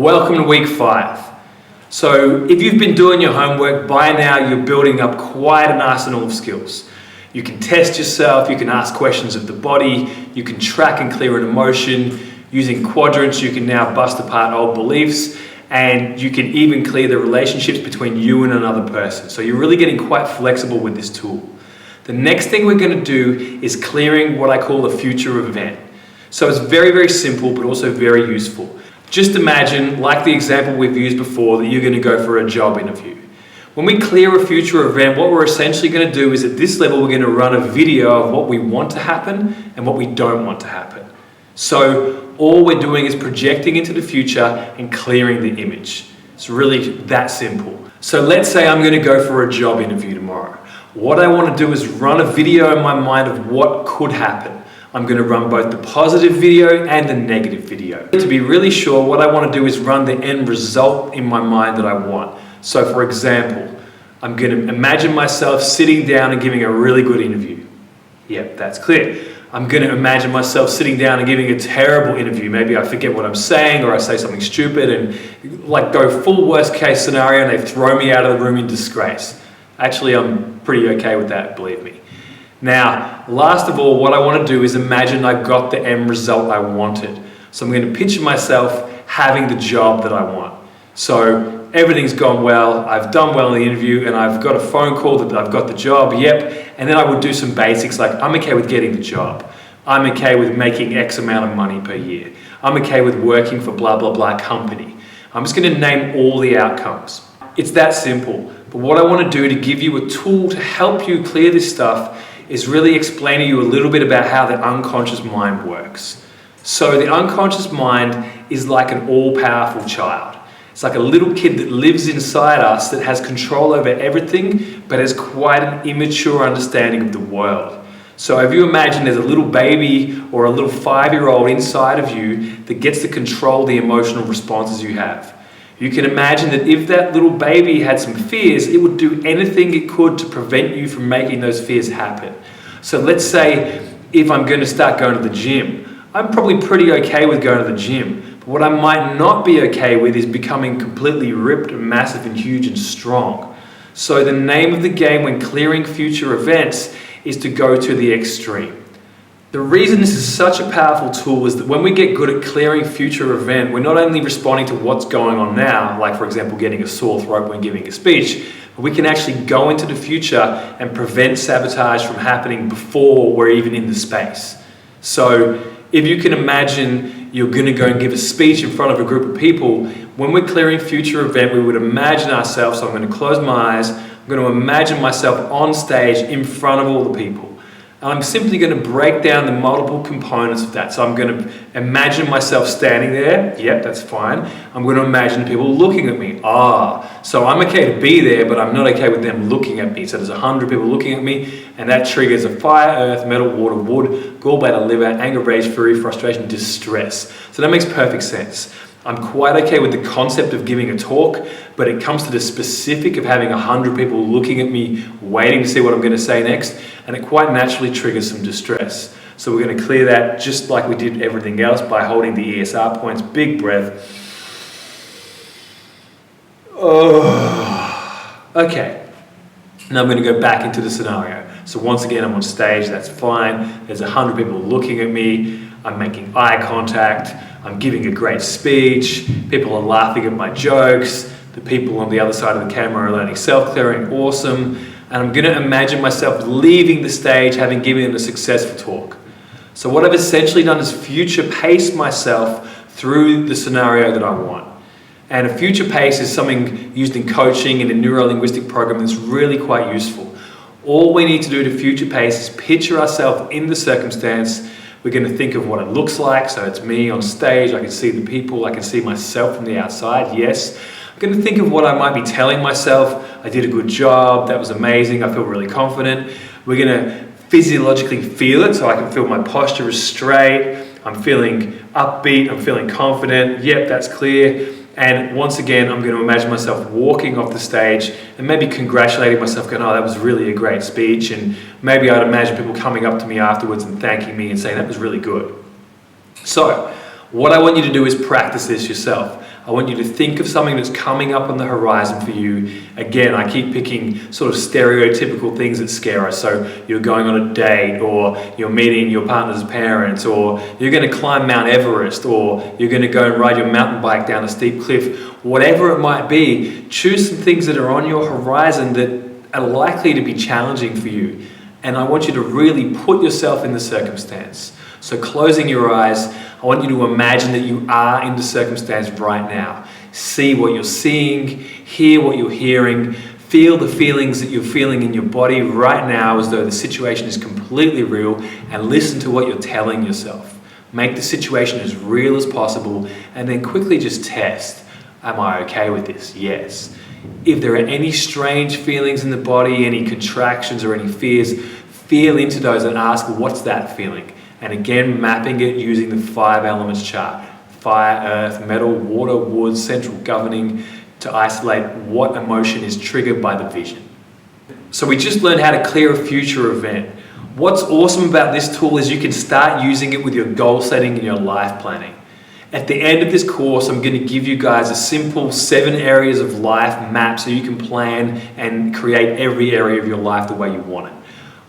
Welcome to week 5. So if you've been doing your homework, by now you're building up quite an arsenal of skills. You can test yourself, you can ask questions of the body, you can track and clear an emotion. Using quadrants, you can now bust apart old beliefs, and you can even clear the relationships between you and another person. So you're really getting quite flexible with this tool. The next thing we're going to do is clearing what I call the future event. So it's very, very simple, but also very useful. Just imagine, like the example we've used before, that you're going to go for a job interview. When we clear a future event, what we're essentially going to do is at this level, we're going to run a video of what we want to happen and what we don't want to happen. So all we're doing is projecting into the future and clearing the image. It's really that simple. So let's say I'm going to go for a job interview tomorrow. What I want to do is run a video in my mind of what could happen. I'm going to run both the positive video and the negative video. To be really sure, what I want to do is run the end result in my mind that I want. So for example, I'm going to imagine myself sitting down and giving a really good interview. Yep, that's clear. I'm going to imagine myself sitting down and giving a terrible interview. Maybe I forget what I'm saying, or I say something stupid and like go full worst case scenario and they throw me out of the room in disgrace. Actually, I'm pretty okay with that, believe me. Now, last of all, what I want to do is imagine I got the end result I wanted. So I'm going to picture myself having the job that I want. So everything's gone well, I've done well in the interview, and I've got a phone call that I've got the job, yep. And then I would do some basics like, I'm okay with getting the job. I'm okay with making X amount of money per year. I'm okay with working for blah, blah, blah company. I'm just going to name all the outcomes. It's that simple. But what I want to do to give you a tool to help you clear this stuff is really explain to you a little bit about how the unconscious mind works. So the unconscious mind is like an all-powerful child. It's like a little kid that lives inside us that has control over everything, but has quite an immature understanding of the world. So if you imagine there's a little baby or a little 5-year-old inside of you that gets to control the emotional responses you have. You can imagine that if that little baby had some fears, it would do anything it could to prevent you from making those fears happen. So let's say if I'm going to start going to the gym, I'm probably pretty okay with going to the gym. But what I might not be okay with is becoming completely ripped and massive and huge and strong. So the name of the game when clearing future events is to go to the extreme. The reason this is such a powerful tool is that when we get good at clearing future event, we're not only responding to what's going on now, like for example getting a sore throat when giving a speech, but we can actually go into the future and prevent sabotage from happening before we're even in the space. So if you can imagine you're going to go and give a speech in front of a group of people, when we're clearing future event, we would imagine ourselves, so I'm going to close my eyes, I'm going to imagine myself on stage in front of all the people. I'm simply going to break down the multiple components of that. So I'm going to imagine myself standing there. Yep, that's fine. I'm going to imagine people looking at me. So I'm okay to be there, but I'm not okay with them looking at me. So there's 100 people looking at me, and that triggers a fire, earth, metal, water, wood, gallbladder, liver, anger, rage, fury, frustration, distress. So that makes perfect sense. I'm quite okay with the concept of giving a talk, but it comes to the specific of having 100 people looking at me, waiting to see what I'm going to say next, and it quite naturally triggers some distress. So we're going to clear that just like we did everything else by holding the ESR points, big breath. Okay, now I'm going to go back into the scenario. So once again, I'm on stage, that's fine. There's 100 people looking at me. I'm making eye contact. I'm giving a great speech. People are laughing at my jokes. The people on the other side of the camera are learning self-clearing, awesome. And I'm going to imagine myself leaving the stage having given a successful talk. So what I've essentially done is future pace myself through the scenario that I want. And a future pace is something used in coaching and in neuro-linguistic programming that's really quite useful. All we need to do to future pace is picture ourselves in the circumstance. We're going to think of what it looks like. So it's me on stage. I can see the people. I can see myself from the outside. Yes. I'm going to think of what I might be telling myself. I did a good job. That was amazing. I feel really confident. We're going to physiologically feel it. So I can feel my posture is straight. I'm feeling upbeat. I'm feeling confident. Yep, that's clear. And once again, I'm going to imagine myself walking off the stage and maybe congratulating myself, going, oh, that was really a great speech. And maybe I'd imagine people coming up to me afterwards and thanking me and saying that was really good. So what I want you to do is practice this yourself. I want you to think of something that's coming up on the horizon for you. Again, I keep picking sort of stereotypical things that scare us. So you're going on a date, or you're meeting your partner's parents, or you're going to climb Mount Everest, or you're going to go and ride your mountain bike down a steep cliff. Whatever it might be, choose some things that are on your horizon that are likely to be challenging for you. And I want you to really put yourself in the circumstance. So closing your eyes, I want you to imagine that you are in the circumstance right now. See what you're seeing, hear what you're hearing, feel the feelings that you're feeling in your body right now as though the situation is completely real, and listen to what you're telling yourself. Make the situation as real as possible, and then quickly just test. Am I okay with this? Yes. If there are any strange feelings in the body, any contractions or any fears, feel into those and ask, what's that feeling? And again, mapping it using the 5 elements chart. Fire, earth, metal, water, wood, central governing, to isolate what emotion is triggered by the vision. So we just learned how to clear a future event. What's awesome about this tool is you can start using it with your goal setting and your life planning. At the end of this course, I'm going to give you guys a simple 7 areas of life map so you can plan and create every area of your life the way you want it.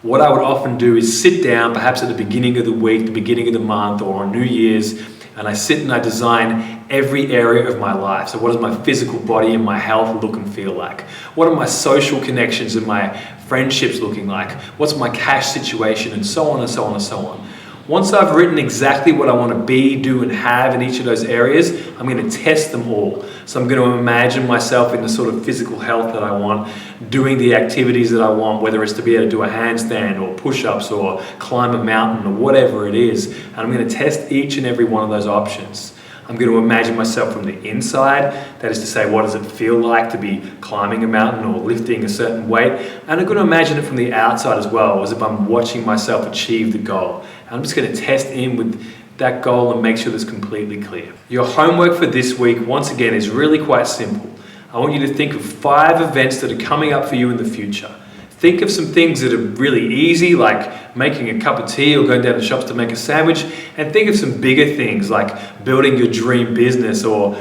What I would often do is sit down, perhaps at the beginning of the week, the beginning of the month, or on New Year's, and I sit and I design every area of my life. So what does my physical body and my health look and feel like? What are my social connections and my friendships looking like? What's my cash situation? And so on and so on and so on. Once I've written exactly what I want to be, do, and have in each of those areas, I'm going to test them all. So I'm going to imagine myself in the sort of physical health that I want, doing the activities that I want, whether it's to be able to do a handstand or push-ups or climb a mountain or whatever it is. And I'm going to test each and every one of those options. I'm going to imagine myself from the inside, that is to say, what does it feel like to be climbing a mountain or lifting a certain weight? And I'm going to imagine it from the outside as well, as if I'm watching myself achieve the goal. And I'm just going to test in with that goal and make sure that's completely clear. Your homework for this week, once again, is really quite simple. I want you to think of 5 events that are coming up for you in the future. Think of some things that are really easy, like making a cup of tea or going down to the shops to make a sandwich, and think of some bigger things like building your dream business, or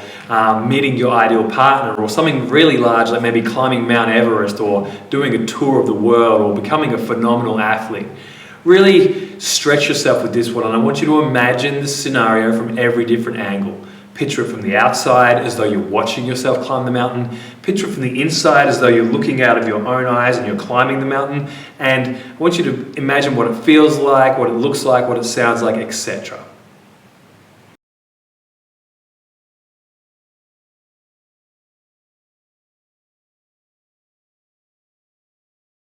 meeting your ideal partner, or something really large like maybe climbing Mount Everest, or doing a tour of the world, or becoming a phenomenal athlete. Really stretch yourself with this one, and I want you to imagine the scenario from every different angle. Picture it from the outside as though you're watching yourself climb the mountain. Picture it from the inside as though you're looking out of your own eyes and you're climbing the mountain. And I want you to imagine what it feels like, what it looks like, what it sounds like, etc.